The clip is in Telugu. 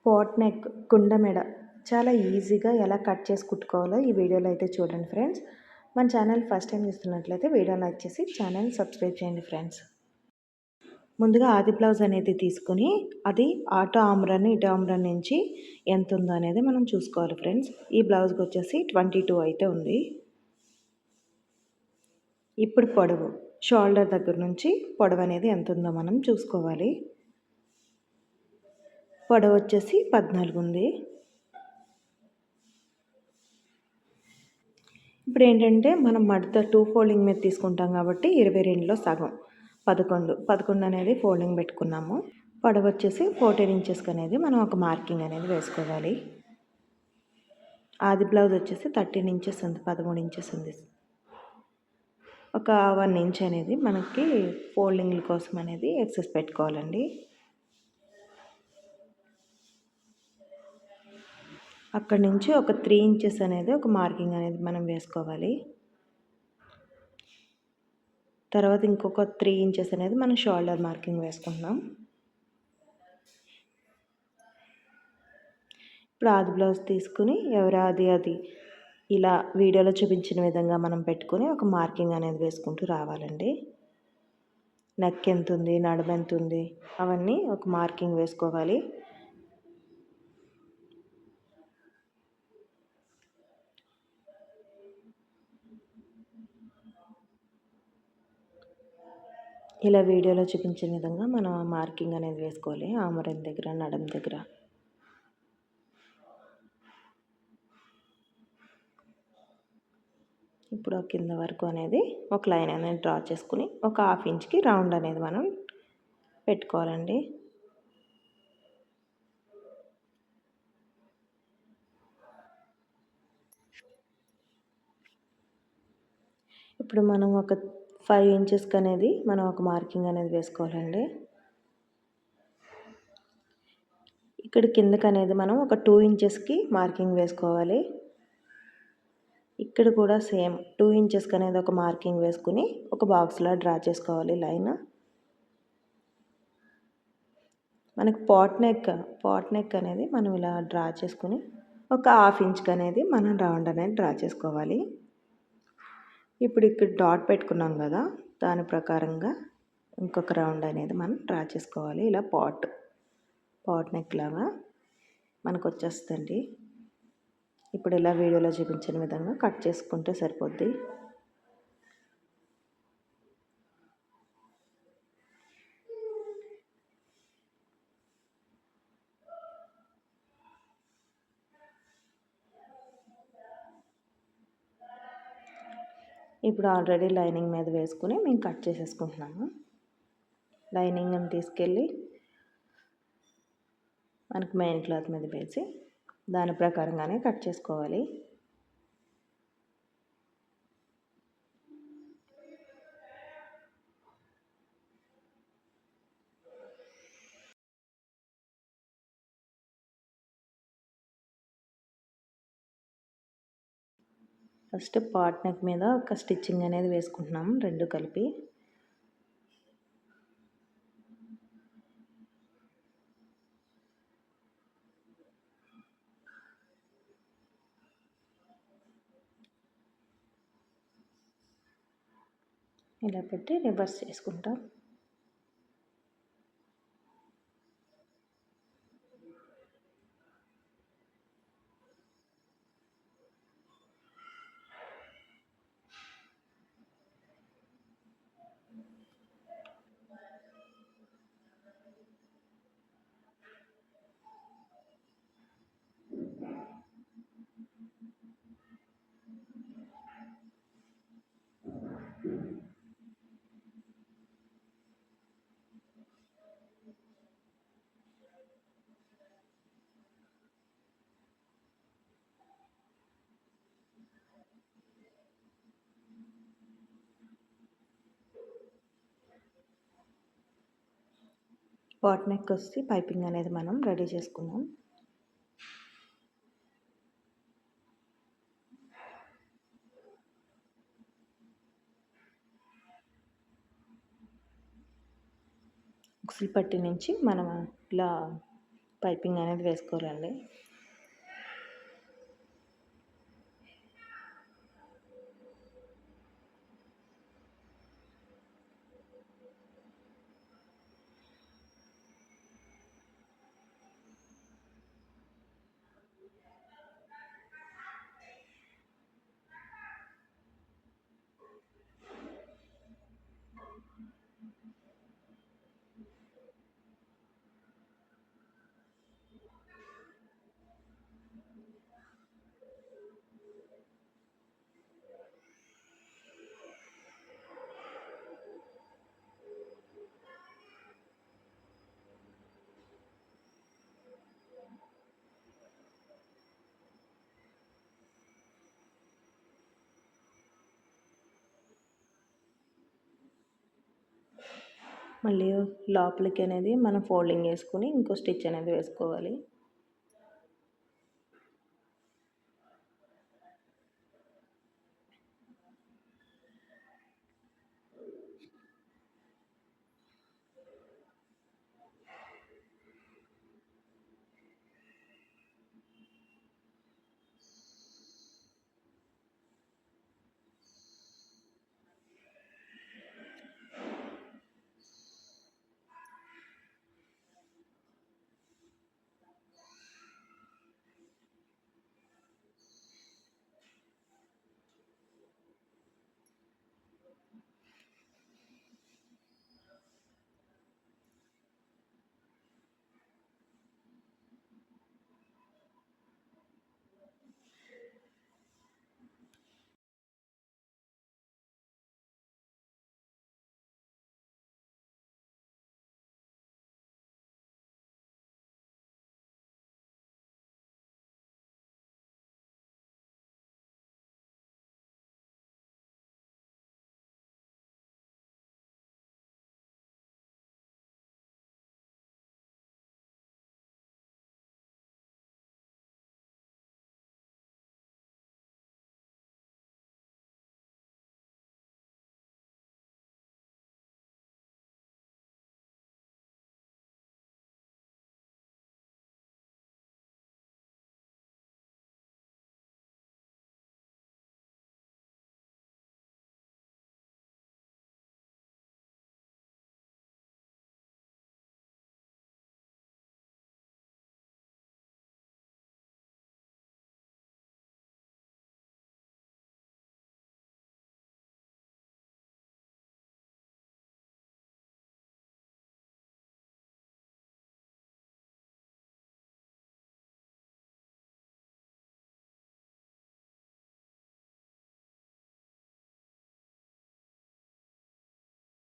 పాట్ నెక్ కుండ మెడ చాలా ఈజీగా ఎలా కట్ చేసి కుట్టుకోవాలో ఈ వీడియోలో అయితే చూడండి ఫ్రెండ్స్. మన ఛానల్ ఫస్ట్ టైం చూస్తున్నట్లయితే వీడియో లైక్ చేసి ఛానల్ సబ్స్క్రైబ్ చేయండి ఫ్రెండ్స్. ముందుగా ఆది బ్లౌజ్ అనేది తీసుకుని అది అటు ఆమ్రన్ ఇటు ఆమ్రన్ నుంచి ఎంత ఉందో అనేది మనం చూసుకోవాలి ఫ్రెండ్స్. ఈ బ్లౌజ్కి వచ్చేసి 22 అయితే ఉంది. ఇప్పుడు పొడవు షోల్డర్ దగ్గర నుంచి పొడవు అనేది ఎంత ఉందో మనం చూసుకోవాలి. పొడవు వచ్చేసి 14 ఉంది. ఇప్పుడు ఏంటంటే మనం మడత 2 ఫోల్డింగ్ మీద తీసుకుంటాం కాబట్టి 22లో సగం 11 అనేది ఫోల్డింగ్ పెట్టుకున్నాము. పొడవు వచ్చేసి 14 ఇంచెస్కి అనేది మనం ఒక మార్కింగ్ అనేది వేసుకోవాలి. ఆది బ్లౌజ్ వచ్చేసి 13 ఇంచెస్ ఉంది, 13 ఇంచెస్ ఉంది. ఒక 1 ఇంచ్ అనేది మనకి ఫోల్డింగ్ల కోసం అనేది ఎక్సెస్ పెట్టుకోవాలండి. అక్కడి నుంచి ఒక 3 ఇంచెస్ అనేది ఒక మార్కింగ్ అనేది మనం వేసుకోవాలి. తర్వాత ఇంకొక 3 ఇంచెస్ అనేది మనం షోల్డర్ మార్కింగ్ వేసుకుంటున్నాం. ఇప్పుడు ఆది బ్లౌజ్ తీసుకుని అది ఇలా వీడియోలో చూపించిన విధంగా మనం పెట్టుకుని ఒక మార్కింగ్ అనేది వేసుకుంటూ రావాలండి. నెక్ ఎంత ఉంది, నడుము ఎంత ఉంది అవన్నీ ఒక మార్కింగ్ వేసుకోవాలి. ఇలా వీడియోలో చూపించిన విధంగా మనం మార్కింగ్ అనేది వేసుకోవాలి. ఆమరం దగ్గర, నడుము దగ్గర. ఇప్పుడు కింద వరకు అనేది ఒక లైన్ అనేది డ్రా చేసుకుని ఒక 1/2 ఇంచ్కి రౌండ్ అనేది మనం పెట్టుకోవాలండి. ఇప్పుడు మనం ఒక 5 ఇంచెస్కి అనేది మనం ఒక మార్కింగ్ అనేది వేసుకోవాలండి. ఇక్కడ కిందకి అనేది మనం ఒక 2 ఇంచెస్కి మార్కింగ్ వేసుకోవాలి. ఇక్కడ కూడా సేమ్ 2 ఇంచెస్కి అనేది ఒక మార్కింగ్ వేసుకుని ఒక బాక్స్లా డ్రా చేసుకోవాలి లైన్. మనకి పాట్ నెక్ అనేది మనం ఇలా డ్రా చేసుకుని ఒక 1/2 ఇంచ్కి అనేది మనం రౌండ్ అనేది డ్రా చేసుకోవాలి. ఇప్పుడు ఇక్కడ డాట్ పెట్టుకున్నాం కదా, దాని ప్రకారంగా ఇంకొక రౌండ్ అనేది మనం డ్రా చేసుకోవాలి. ఇలా పాట్ నెక్ లాగా మనకు వచ్చేస్తుంది. ఇప్పుడు ఇలా వీడియోలో చూపించిన విధంగా కట్ చేసుకుంటే సరిపోద్ది. ఇప్పుడు ఆల్రెడీ లైనింగ్ మీద వేసుకుని మేము కట్ చేసేసుకుంటున్నాము. లైనింగ్ని తీసుకెళ్ళి మనకు మెయిన్ క్లాత్ మీద వేసి దాని ప్రకారంగానే కట్ చేసుకోవాలి. ఫస్ట్ పాట్ నెక్ మీద ఒక స్టిచ్చింగ్ అనేది వేసుకుంటున్నాము, రెండు కలిపి. ఇలా పెట్టి రివర్స్ చేసుకుంటాం. పాట్ నెక్ వచ్చి పైపింగ్ అనేది మనం రెడీ చేసుకున్నాం. ఉక్సులు పట్టి నుంచి మనం ఇలా పైపింగ్ అనేది వేసుకోవాలండి. మళ్ళీ లోపలికి అనేది మనం ఫోల్డింగ్ వేసుకొని ఇంకో స్టిచ్ అనేది వేసుకోవాలి.